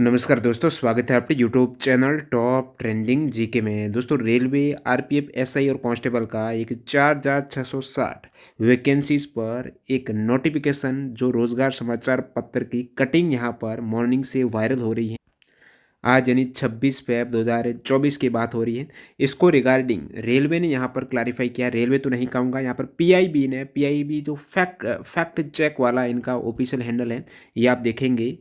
नमस्कार दोस्तों, स्वागत है आपके YouTube channel top trending GK में। दोस्तों, रेलवे, आरपीएफ, एसआई और कांस्टेबल का एक 4,660 वैकेंसीज पर एक नोटिफिकेशन जो रोजगार समाचार पत्र की कटिंग यहाँ पर मॉर्निंग से वायरल हो रही है। आज यानी 26 फ़रवरी 2024 की बात हो रही है। इसको रिगार्डिंग रेलवे ने यहाँ पर क्लैरिफाई किया। रेलवे तो नहीं कहूँगा, यहाँ पर पीआईबी ने, पीआईबी जो फैक्ट चेक वाला इनका ऑफिशियल हैंडल है, ये आप देखेंगे।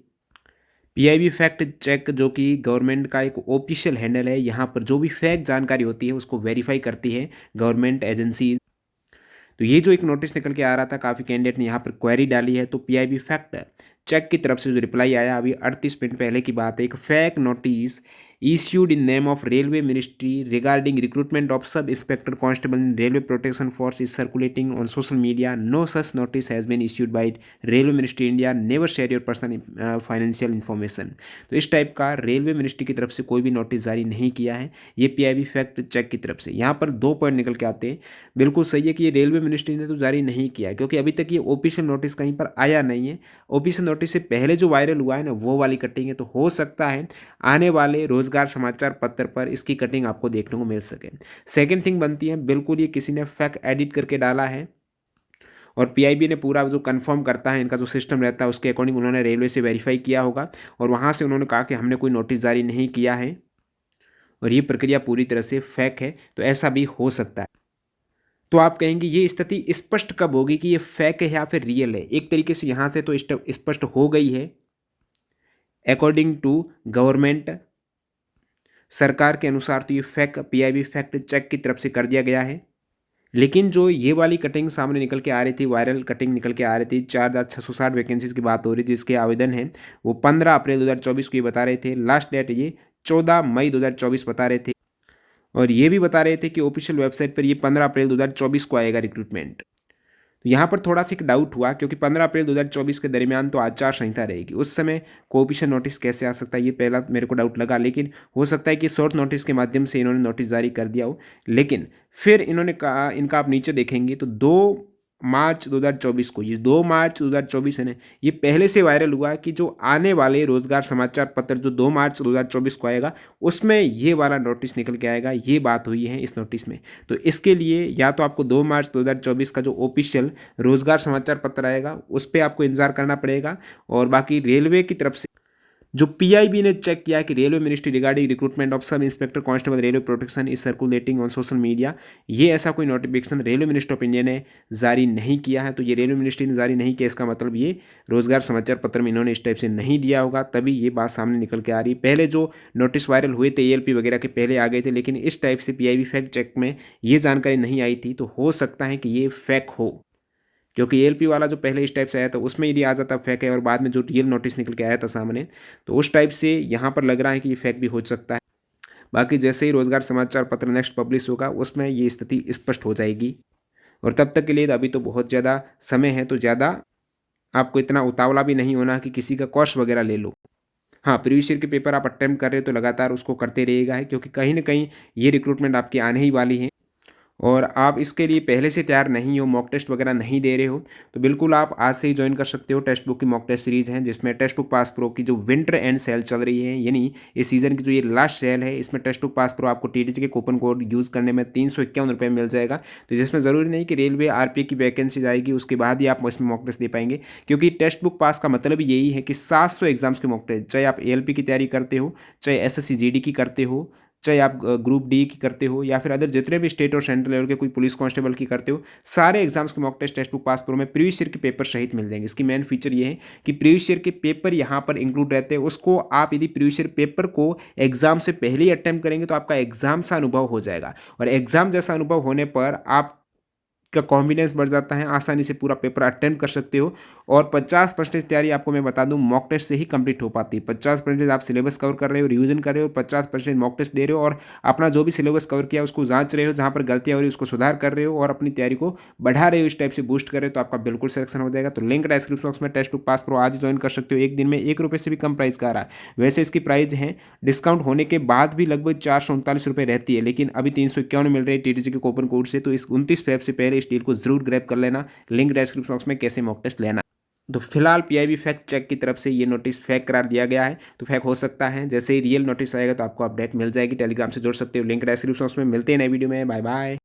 पीआईबी फैक्ट चेक जो कि गवर्नमेंट का एक ऑफिशियल हैंडल है, यहाँ पर जो भी फैक्ट जानकारी होती है उसको वेरीफाई करती है गवर्नमेंट एजेंसी। तो ये जो एक नोटिस निकल के आ रहा था, काफ़ी कैंडिडेट ने यहाँ पर क्वेरी डाली है, तो पीआईबी फैक्ट चेक की तरफ से जो रिप्लाई आया अभी 38 मिनट पहले की बात है, एक fake notice issued in name of railway ministry regarding recruitment of sub inspector constable in railway protection force is circulating on social media. No such notice has been issued by railway ministry India. Never share your personal financial information. तो इस type का railway ministry की तरफ से कोई भी notice जारी नहीं किया है। ये पीआईबी फैक्ट चेक की तरफ से यहाँ पर 2 पॉइंट निकल के आते हैं। बिल्कुल सही है कि ये रेलवे मिनिस्ट्री ने तो जारी नहीं किया, क्योंकि अभी तक ये ऑफिशियल नोटिस कहीं पर आया नहीं है। ऑफिशियल नोटिस से पहले जो वायरल हुआ है ना, वो वाली कटिंग है। तो हो सकता है आने वाले रोजगार समाचार पत्र पर इसकी कटिंग आपको देखने को मिल सके। सेकंड थिंग बनती है, बिल्कुल ये किसी ने फैक्ट एडिट करके डाला है और पीआईबी ने पूरा जो कंफर्म करता है, इनका जो सिस्टम रहता है उसके अकॉर्डिंग उन्होंने रेलवे से वेरीफाई किया होगा और वहाँ से उन्होंने कहा कि हमने कोई नोटिस जारी नहीं किया है और ये प्रक्रिया पूरी तरह से फेक है। तो ऐसा भी हो सकता है। तो आप कहेंगे ये स्थिति स्पष्ट कब होगी कि ये फेक है या फिर रियल है? एक तरीके से यहाँ से तो स्पष्ट हो गई है। अकॉर्डिंग टू गवर्नमेंट, सरकार के अनुसार तो ये फैक्ट पीआईबी फैक्ट चेक की तरफ से कर दिया गया है। लेकिन जो ये वाली कटिंग सामने निकल के आ रही थी, वायरल कटिंग निकल के आ रही थी, 4,660 वैकेंसीज की बात हो रही थी, जिसके आवेदन हैं वो 15 अप्रैल 2024 को ये बता रहे थे। लास्ट डेट ये 14 मई 2024 बता रहे थे और ये भी बता रहे थे कि ऑफिशियल वेबसाइट पर ये 15 अप्रैल 2024 को आएगा रिक्रूटमेंट। तो यहाँ पर थोड़ा सा एक डाउट हुआ, क्योंकि 15 अप्रैल 2024 के दरमियान तो आचार संहिता रहेगी, उस समय कोऑफिशियल नोटिस कैसे आ सकता है, ये पहला मेरे को डाउट लगा। लेकिन हो सकता है कि शॉर्ट नोटिस के माध्यम से इन्होंने नोटिस जारी कर दिया हो। लेकिन फिर इन्होंने कहा, इनका आप नीचे देखेंगे तो 2 मार्च 2024 को, ये 2 मार्च 2024 है ना, ये पहले से वायरल हुआ कि जो आने वाले रोजगार समाचार पत्र जो 2 मार्च 2024 को आएगा, उसमें ये वाला नोटिस निकल के आएगा। ये बात हुई है इस नोटिस में। तो इसके लिए या तो आपको 2 मार्च 2024 का जो ऑफिशियल रोजगार समाचार पत्र आएगा उस पर आपको इंतजार करना पड़ेगा, और बाकी रेलवे की तरफ से जो पीआईबी ने चेक किया कि railway ministry regarding recruitment of sub inspector constable railway protection is circulating on social media, ये ऐसा कोई notification railway ministry of India ने जारी नहीं किया है। तो ये रेलवे मिनिस्ट्री ने जारी नहीं किया, इसका मतलब ये रोजगार समाचार पत्र में इन्होंने इस टाइप से नहीं दिया होगा, तभी ये बात सामने निकल के आ रही है। पहले जो नोटिस वायरल हुए थे एएलपी वगैरह के पहले आ गए थे, लेकिन इस टाइप से पीआईबी फैक्ट चेक में ये जानकारी नहीं आई थी। तो हो सकता है कि ये फेक हो, क्योंकि एलपी वाला जो पहले इस टाइप से आया था उसमें यदि आ जाता फेक है और बाद में जो रियल नोटिस निकल के आया था सामने, तो उस टाइप से यहाँ पर लग रहा है कि ये फेक भी हो सकता है। बाकी जैसे ही रोजगार समाचार पत्र नेक्स्ट पब्लिश होगा उसमें ये स्थिति स्पष्ट हो जाएगी। और तब तक के लिए अभी तो बहुत ज़्यादा समय है, तो ज़्यादा आपको इतना उतावला भी नहीं होना कि किसी का कोर्स वगैरह ले लो। हाँ, प्रीवियस ईयर के पेपर आप अटेम्प्ट कर रहे हो तो लगातार उसको करते रहिएगा है, क्योंकि कहीं ना कहीं ये रिक्रूटमेंट आपकी आने ही वाली है और आप इसके लिए पहले से तैयार नहीं हो, मॉक टेस्ट वगैरह नहीं दे रहे हो, तो बिल्कुल आप आज से ही ज्वाइन कर सकते हो। टेक्स्ट बुक की मॉक टेस्ट सीरीज़ है, जिसमें टेक्स्ट बुक पास प्रो की जो विंटर एंड सेल चल रही है, यानी इस सीज़न की जो ये लास्ट सेल है, इसमें टेक्स्ट बुक पास प्रो आपको टीडीजी के कूपन कोड यूज़ करने में 351 रुपये मिल जाएगा। तो जिसमें ज़रूरी नहीं कि रेलवे आरपीए की वैकेंसी आएगी उसके बाद ही आप इसमें मॉक टेस्ट दे पाएंगे, क्योंकि टेक्स्ट बुक पास का मतलब यही है कि 700 एग्जाम्स के मॉक टेस्ट, चाहे आप एएलपी की तैयारी करते हो, चाहे एसएससी जीडी की करते हो, चाहे आप ग्रुप डी की करते हो, या फिर अदर जितने भी स्टेट और सेंट्रल लेवल के कोई पुलिस कांस्टेबल की करते हो, सारे एग्जाम्स के mock test text book pass pro में प्रीवियस ईयर के पेपर सहित मिल जाएंगे। इसकी मेन फीचर ये है कि प्रीवियस ईयर के पेपर यहाँ पर इंक्लूड रहते हैं। उसको आप यदि प्रीवियस ईयर पेपर को एग्जाम से पहले ही अटेम्प्ट करेंगे तो आपका एग्जाम सा अनुभव हो जाएगा, और एग्जाम जैसा अनुभव होने पर आप का कॉन्फिडेंस बढ़ जाता है, आसानी से पूरा पेपर अटेम्प्ट कर सकते हो। और 50% तैयारी आपको मैं बता दूं मॉक टेस्ट से ही कंप्लीट हो पाती है। 50% आप सिलेबस कवर कर रहे हो, रिवीजन कर रहे हो, 50% मॉक टेस्ट दे रहे हो और अपना जो भी सिलेबस कवर किया उसको जांच रहे हो, जहां पर गलतियां हो रही है उसको सुधार कर रहे हो और अपनी तैयारी को बढ़ा रहे हो, इस टाइप से बूस्ट कर रहे हो, तो आपका बिल्कुल सिलेक्शन हो जाएगा। तो लिंक डिस्क्रिप्शन बॉक्स में, टेक्स्ट बुक पास प्रो आज ज्वाइन कर सकते हो। एक दिन में ₹1 से भी कम प्राइस का आ रहा है। वैसे इसकी प्राइस है डिस्काउंट होने के बाद भी लगभग 439 रुपये रहती है, लेकिन अभी 351 मिल रही है टीटीजी के कूपन कोड से। तो इस 29 फेब से पहले इस डील को जरूर ग्रैब कर लेना। लिंक डिस्क्रिप्शन बॉक्स में कैसे मॉक टेस्ट लेना। तो फिलहाल पीआईबी फैक्ट चेक की तरफ से ये नोटिस फेक करार दिया गया है, तो फेक हो सकता है। जैसे ही रियल नोटिस आएगा तो आपको अपडेट मिल जाएगी। टेलीग्राम से जुड़ सकते हो, लिंक डिस्क्रिप्शन, उसमें मिलते हैं नई वीडियो में। Bye bye.